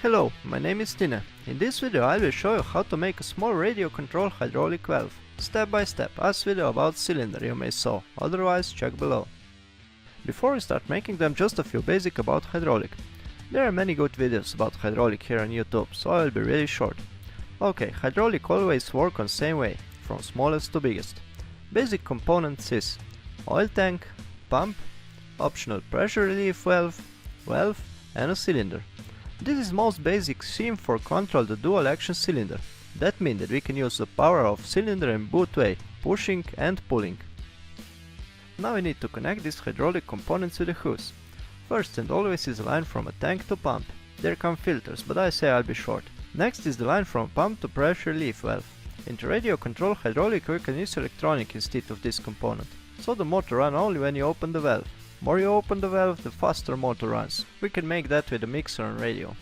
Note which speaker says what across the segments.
Speaker 1: Hello, my name is Tine. In this video I will show you how to make a small radio control hydraulic valve, step by step, as video about cylinder you may saw, otherwise check below. Before we start making them, just a few basic about hydraulic. There are many good videos about hydraulic here on YouTube, so I will be really short. Okay, hydraulic always work on same way, from smallest to biggest. Basic components is oil tank, pump, optional pressure relief valve and a cylinder. This is most basic scheme for control the dual action cylinder. That means that we can use the power of cylinder in both way, pushing and pulling. Now we need to connect these hydraulic components with the hose. First and always is a line from a tank to pump. There come filters, but I say I'll be short. Next is the line from pump to pressure relief valve. In the radio control hydraulic we can use electronic instead of this component, so the motor runs only when you open the valve. More you open the valve, the faster motor runs. We can make that with a mixer and radio.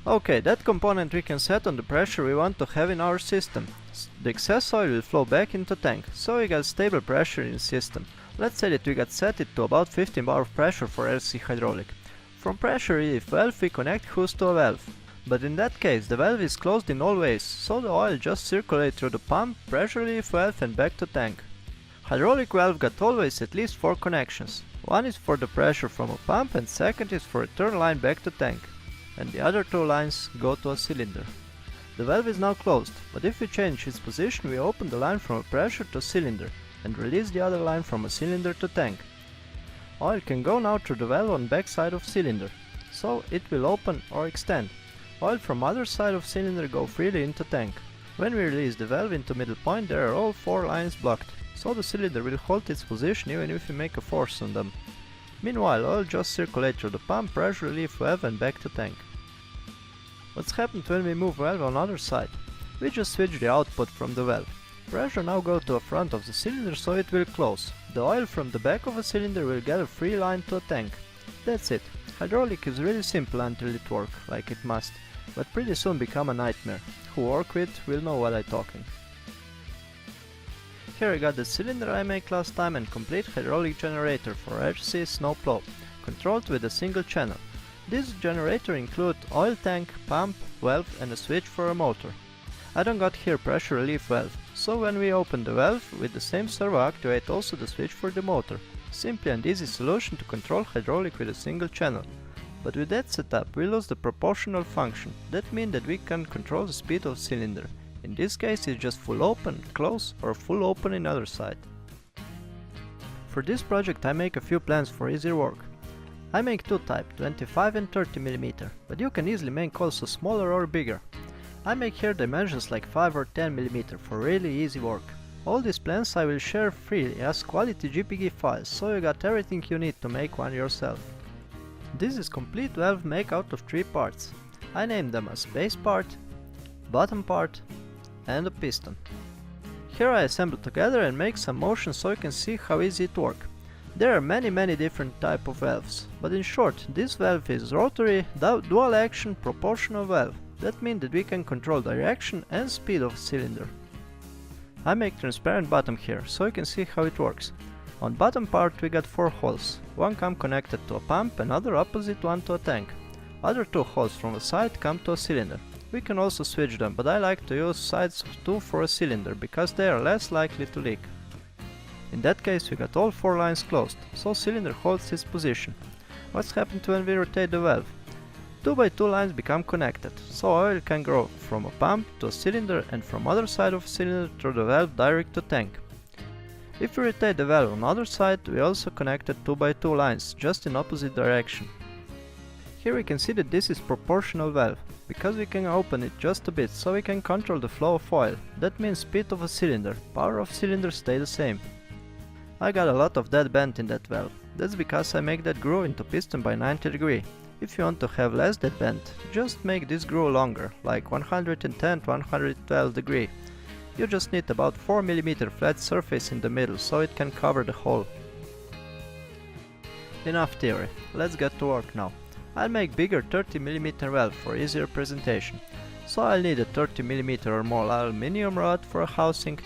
Speaker 1: Okay, that component we can set on the pressure we want to have in our system. The excess oil will flow back into tank, so we got stable pressure in the system. Let's say that we got set it to about 15 bar of pressure for LC hydraulic. From pressure relief valve we connect hose to a valve. But in that case the valve is closed in all ways, so the oil just circulates through the pump, pressure relief valve and back to tank. Hydraulic valve got always at least 4 connections. One is for the pressure from a pump and second is for a turn line back to tank. And the other 2 lines go to a cylinder. The valve is now closed, but if we change its position we open the line from a pressure to cylinder and release the other line from a cylinder to tank. Oil can go now through the valve on back side of cylinder, so it will open or extend. Oil from other side of cylinder go freely into tank. When we release the valve into middle point there are all 4 lines blocked, so the cylinder will hold its position even if we make a force on them. Meanwhile oil just circulates through the pump, pressure relief valve and back to tank. What's happened when we move valve on other side? We just switch the output from the valve. Pressure now go to the front of the cylinder so it will close. The oil from the back of a cylinder will get a free line to a tank. That's it. Hydraulic is really simple until it works like it must, but pretty soon become a nightmare. Who work with will know what I'm talking. Here I got the cylinder I make last time and complete hydraulic generator for RC snowplow, controlled with a single channel. This generator includes oil tank, pump, valve and a switch for a motor. I don't got here pressure relief valve, so when we open the valve with the same servo activate also the switch for the motor. Simply and easy solution to control hydraulic with a single channel. But with that setup we lose the proportional function. That means that we can control the speed of cylinder. In this case it's just full open, close or full open in other side. For this project I make a few plans for easier work. I make 2 type, 25 and 30 mm, but you can easily make also smaller or bigger. I make here dimensions like 5 or 10 mm for really easy work. All these plans I will share freely as quality JPG files, so you got everything you need to make one yourself. This is complete valve make out of 3 parts. I named them as base part, bottom part and a piston. Here I assemble together and make some motion so you can see how easy it works. There are many different type of valves, but in short this valve is rotary dual action proportional valve. That means that we can control direction and speed of cylinder. I make transparent bottom here so you can see how it works. On bottom part we got 4 holes, one come connected to a pump, another opposite one to a tank. Other 2 holes from the side come to a cylinder. We can also switch them, but I like to use sides of 2 for a cylinder because they are less likely to leak. In that case we got all 4 lines closed, so cylinder holds its position. What's happened when we rotate the valve? 2 by 2 lines become connected, so oil can go from a pump to a cylinder and from other side of cylinder through the valve direct to tank. If we rotate the valve on other side we also connected 2 by 2 lines, just in opposite direction. Here we can see that this is proportional valve, because we can open it just a bit so we can control the flow of oil. That means speed of a cylinder, power of cylinder stay the same. I got a lot of dead bend in that valve. That's because I make that groove into piston by 90 degree. If you want to have less dead bend, just make this groove longer, like 110 to 112 degree. You just need about 4 mm flat surface in the middle so it can cover the hole. Enough theory, let's get to work now. I'll make bigger 30 mm valve for easier presentation. So I'll need a 30 mm or more aluminium rod for a housing,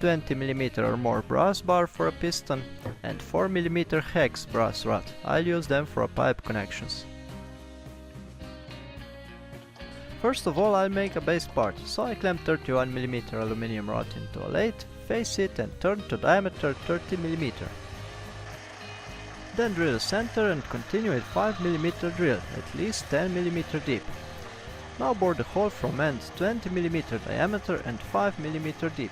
Speaker 1: 20 mm or more brass bar for a piston and 4 mm hex brass rod. I'll use them for a pipe connections. First of all, I'll make a base part, so I clamp 31mm aluminium rod into a lathe, face it and turn to diameter 30mm. Then drill the center and continue with 5mm drill, at least 10mm deep. Now bore the hole from end 20mm diameter and 5mm deep.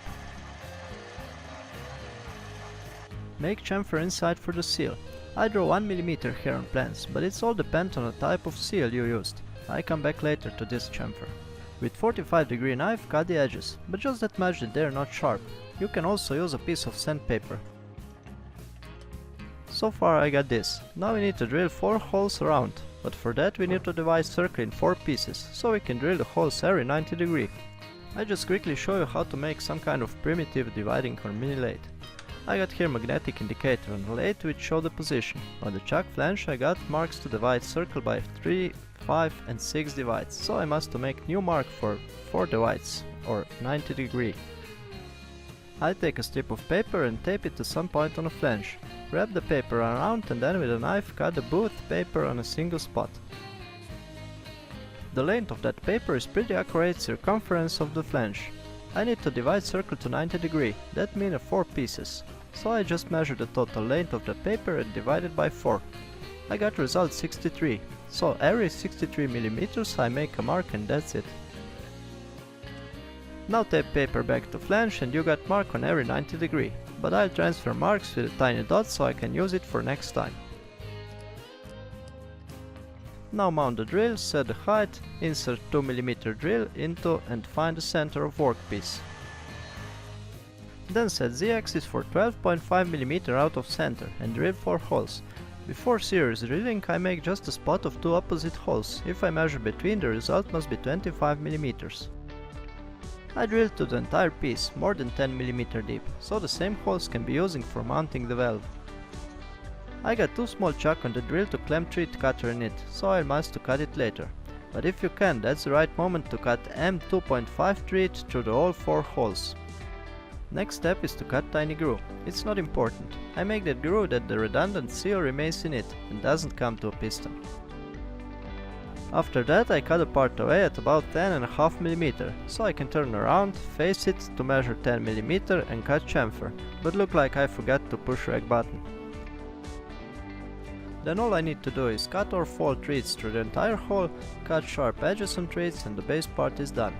Speaker 1: Make chamfer inside for the seal. I draw 1mm here on plans, but it's all depends on the type of seal you used. I come back later to this chamfer. With 45° knife cut the edges, but just that much that they're not sharp. You can also use a piece of sandpaper. So far I got this. Now we need to drill 4 holes around, but for that we need to divide circle in 4 pieces, so we can drill the holes every 90°. I just quickly show you how to make some kind of primitive dividing or mini lathe. I got here magnetic indicator on the lathe which show the position. On the chuck flange I got marks to divide circle by 3, 5 and 6 divides, so I must make new mark for 4 divides or 90°. I take a strip of paper and tape it to some point on a flange. Wrap the paper around and then with a knife cut the both paper on a single spot. The length of that paper is pretty accurate circumference of the flange. I need to divide circle to 90°, that means 4 pieces. So I just measure the total length of the paper and divide it by 4. I got result 63, so every 63mm I make a mark and that's it. Now tape paper back to flange and you got mark on every 90°, but I'll transfer marks with a tiny dot so I can use it for next time. Now mount the drill, set the height, insert 2mm drill into and find the center of workpiece. Then set Z-axis for 12.5mm out of center and drill 4 holes. Before serious drilling I make just a spot of 2 opposite holes. If I measure between, the result must be 25mm. I drilled to the entire piece, more than 10mm deep, so the same holes can be using for mounting the valve. I got 2 small chuck on the drill to clamp treat cutter in it, so I must to cut it later. But if you can, that's the right moment to cut M2.5 treat through the all 4 holes. Next step is to cut tiny groove. It's not important. I make that groove that the redundant seal remains in it and doesn't come to a piston. After that I cut a part away at about 10.5mm, so I can turn around, face it to measure 10mm and cut chamfer, but look like I forgot to push rec button. Then all I need to do is cut or fold treats through the entire hole, cut sharp edges on treats and the base part is done.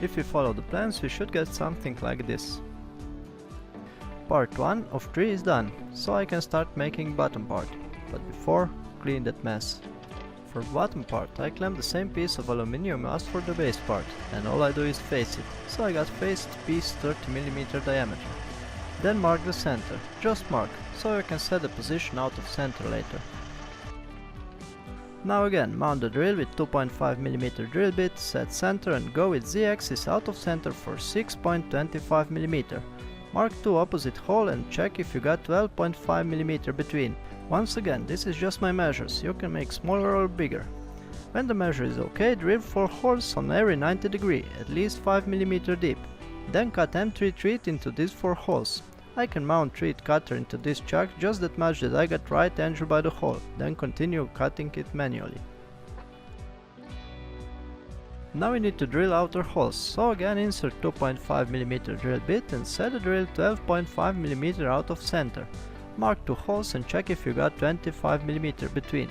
Speaker 1: If we follow the plans we should get something like this. Part 1 of tree is done, so I can start making bottom part, but before, clean that mess. For bottom part I clamp the same piece of aluminium as for the base part, and all I do is face it, so I got faced piece 30mm diameter. Then mark the center, just mark, so you can set the position out of center later. Now again, mount the drill with 2.5mm drill bit, set center and go with Z-axis out of center for 6.25mm. Mark 2 opposite hole and check if you got 12.5mm between. Once again, this is just my measures, you can make smaller or bigger. When the measure is okay, drill 4 holes on every 90°, at least 5mm deep. Then cut M3 treat into these 4 holes. I can mount treat cutter into this chuck just that much that I got right angle by the hole, then continue cutting it manually. Now we need to drill outer holes, so again insert 2.5mm drill bit and set the drill 12.5mm out of center. Mark 2 holes and check if you got 25mm between.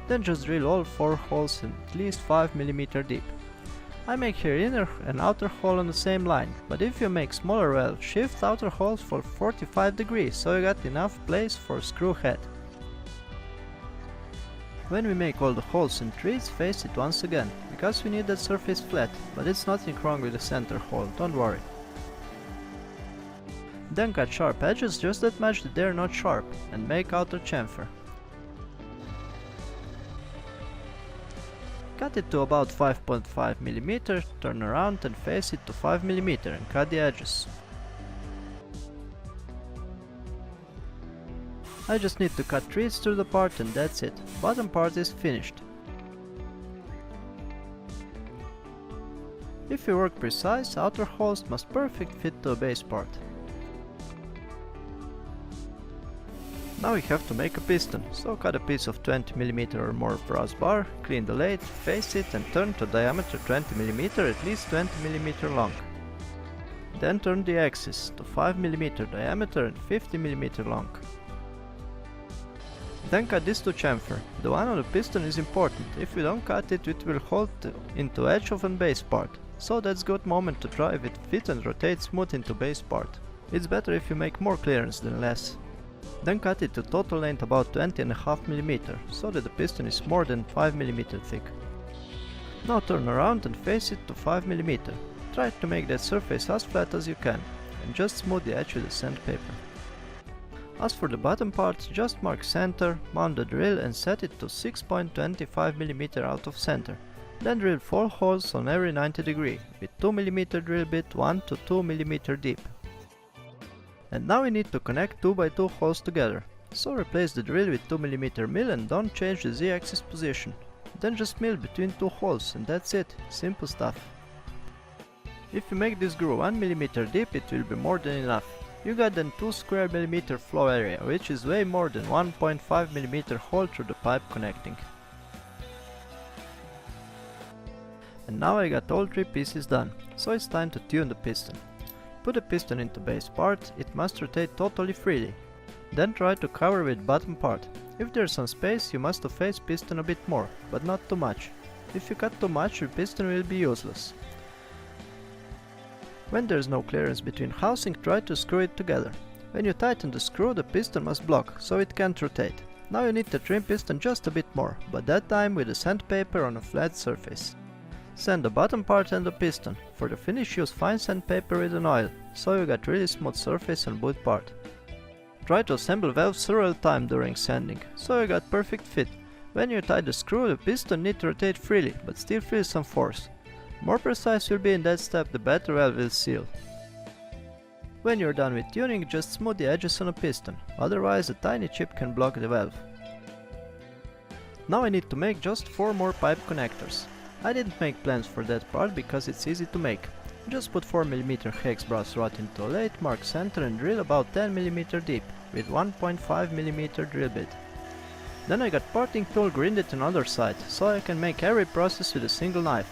Speaker 1: Then just drill all 4 holes at least 5mm deep. I make here inner and outer hole on the same line, but if you make smaller valve, shift outer holes for 45°, so you got enough place for screw head. When we make all the holes and treats, face it once again, because we need that surface flat, but it's nothing wrong with the center hole, don't worry. Then cut sharp edges just that much that they're not sharp, and make outer chamfer. Cut it to about 5.5mm, turn around and face it to 5mm and cut the edges. I just need to cut treats through the part and that's it. Bottom part is finished. If you work precise, outer holes must perfect fit to a base part. Now we have to make a piston, so cut a piece of 20mm or more brass bar, clean the lathe, face it and turn to diameter 20mm at least 20mm long. Then turn the axis to 5mm diameter and 50mm long. Then cut this to chamfer. The one on the piston is important. If you don't cut it, it will hold into edge of an base part. So that's good moment to try if it fits and rotates smooth into base part. It's better if you make more clearance than less. Then cut it to total length about 20.5mm, so that the piston is more than 5mm thick. Now turn around and face it to 5mm. Try to make that surface as flat as you can, and just smooth the edge with the sandpaper. As for the bottom part, just mark center, mount the drill and set it to 6.25mm out of center. Then drill 4 holes on every 90 degree, with 2mm drill bit 1 to 2mm deep. And now we need to connect 2x2 holes together, so replace the drill with 2mm mill and don't change the Z-axis position. Then just mill between 2 holes and that's it, simple stuff. If you make this groove 1mm deep, it will be more than enough. You got then 2 square mm flow area, which is way more than 1.5mm hole through the pipe connecting. And now I got all 3 pieces done, so it's time to tune the piston. Put the piston into base part, it must rotate totally freely. Then try to cover with bottom part. If there's some space, you must face piston a bit more, but not too much. If you cut too much, your piston will be useless. When there's no clearance between housing, try to screw it together. When you tighten the screw, the piston must block, so it can't rotate. Now you need to trim piston just a bit more, but that time with a sandpaper on a flat surface. Sand the bottom part and the piston. For the finish use fine sandpaper with an oil, so you got really smooth surface on both part. Try to assemble valve several times during sanding, so you got perfect fit. When you tie the screw, the piston need to rotate freely, but still feel some force. More precise will be in that step, the better valve will seal. When you're done with tuning, just smooth the edges on a piston, otherwise a tiny chip can block the valve. Now I need to make just 4 more pipe connectors. I didn't make plans for that part because it's easy to make. Just put 4mm hex brass rod into a lathe, mark center and drill about 10mm deep with 1.5mm drill bit. Then I got parting tool grinded on other side, so I can make every process with a single knife.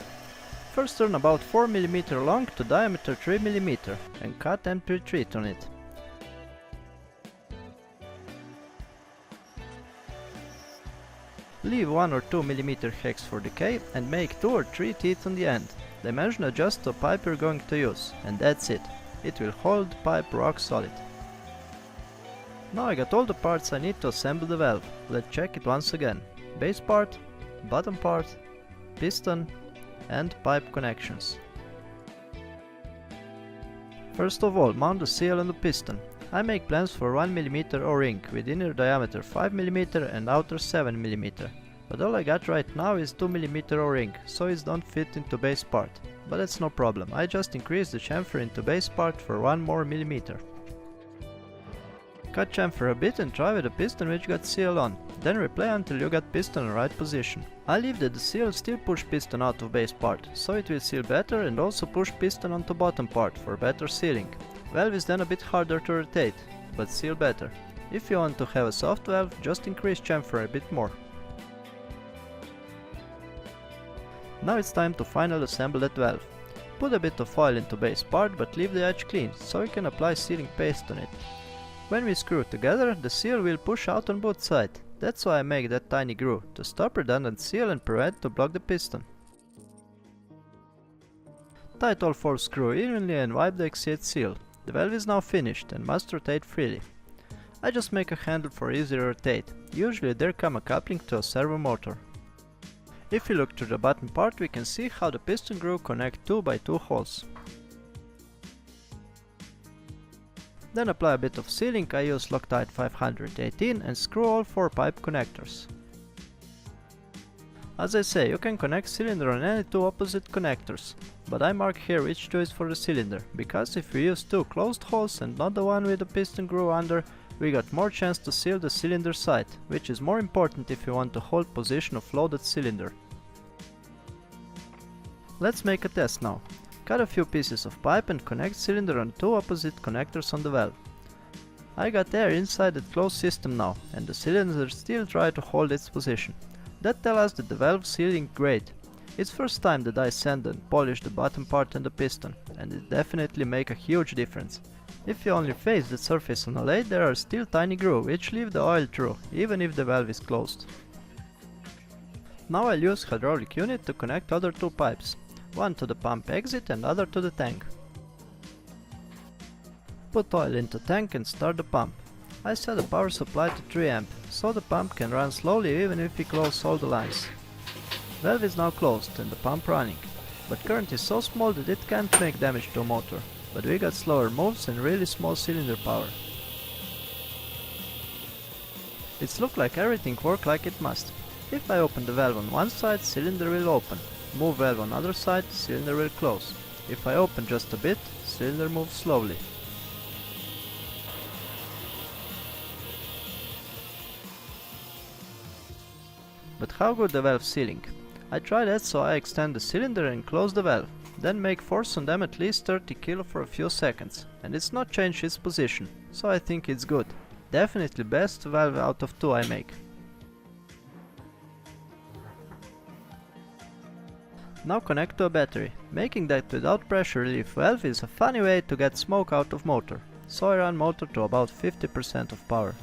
Speaker 1: First turn about 4mm long to diameter 3mm and cut and retreat on it. Leave 1 or 2mm hex for decay and make 2 or 3 teeth on the end. Dimension adjust the pipe you're going to use, and that's it. It will hold the pipe rock solid. Now I got all the parts I need to assemble the valve. Let's check it once again. Base part, bottom part, piston and pipe connections. First of all, mount the seal on the piston. I make plans for 1mm O-ring with inner diameter 5mm and outer 7mm. But all I got right now is 2mm O-ring, so it don't fit into base part. But that's no problem, I just increase the chamfer into base part for 1 more millimeter. Cut chamfer a bit and try with the piston which got seal on, then replay until you got piston in the right position. I leave that the seal still push piston out of base part, so it will seal better and also push piston onto bottom part for better sealing. Valve is then a bit harder to rotate, but seal better. If you want to have a soft valve, just increase chamfer a bit more. Now it's time to finally assemble that valve. Put a bit of oil into base part, but leave the edge clean, so you can apply sealing paste on it. When we screw it together, the seal will push out on both sides. That's why I make that tiny groove, to stop redundant seal and prevent to block the piston. Tight all 4 screws evenly and wipe the exit seal. The valve is now finished and must rotate freely. I just make a handle for easy rotate. Usually there come a coupling to a servo motor. If we look to the bottom part, we can see how the piston groove connect 2x2 holes. Then apply a bit of sealing. I use Loctite 518 and screw all 4 pipe connectors. As I say, you can connect cylinder on any 2 opposite connectors, but I mark here which 2 is for the cylinder, because if we use 2 closed holes and not the one with the piston groove under, we got more chance to seal the cylinder side, which is more important if you want to hold position of loaded cylinder. Let's make a test now. Cut a few pieces of pipe and connect cylinder on 2 opposite connectors on the valve. I got air inside the closed system now, and the cylinder still tries to hold its position. That tells us that the valve sealing great. It's first time that I sand and polish the bottom part and the piston, and it definitely make a huge difference. If you only face the surface on a lathe, there are still tiny grooves which leave the oil through, even if the valve is closed. Now I'll use hydraulic unit to connect other two pipes, one to the pump exit and other to the tank. Put oil into tank and start the pump. I set the power supply to 3 amp, so the pump can run slowly even if we close all the lines. Valve is now closed and the pump running, but current is so small that it can't make damage to a motor, but we got slower moves and really small cylinder power. It's look like everything work like it must. If I open the valve on one side, cylinder will open. Move valve on other side, cylinder will close. If I open just a bit, cylinder moves slowly. But how good the valve sealing? I tried that, so I extend the cylinder and close the valve, then make force on them at least 30 kg for a few seconds, and it's not changed its position, so I think it's good. Definitely best valve out of 2 I make. Now connect to a battery. Making that without pressure relief valve is a funny way to get smoke out of motor, so I run motor to about 50% of power.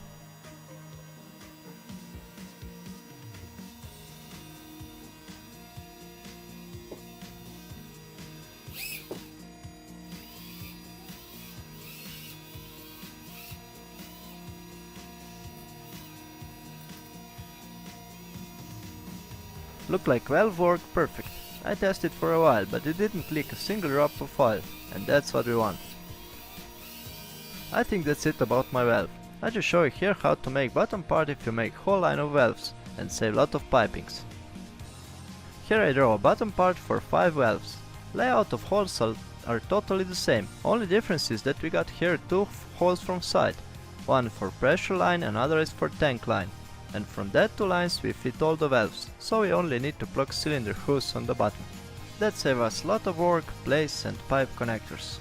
Speaker 1: Look like valve worked perfect. I tested for a while, but it didn't leak a single drop of oil, and that's what we want. I think that's it about my valve. I just show you here how to make bottom part if you make whole line of valves, and save lot of pipings. Here I draw a bottom part for 5 valves. Layout of holes are totally the same, only difference is that we got here 2 holes from side, one for pressure line and other is for tank line. And from that 2 lines we fit all the valves, so we only need to plug cylinder hose on the bottom. That saves us lot of work, place and pipe connectors.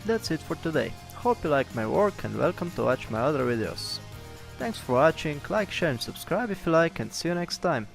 Speaker 1: That's it for today. Hope you like my work and welcome to watch my other videos. Thanks for watching, like, share and subscribe if you like, and see you next time.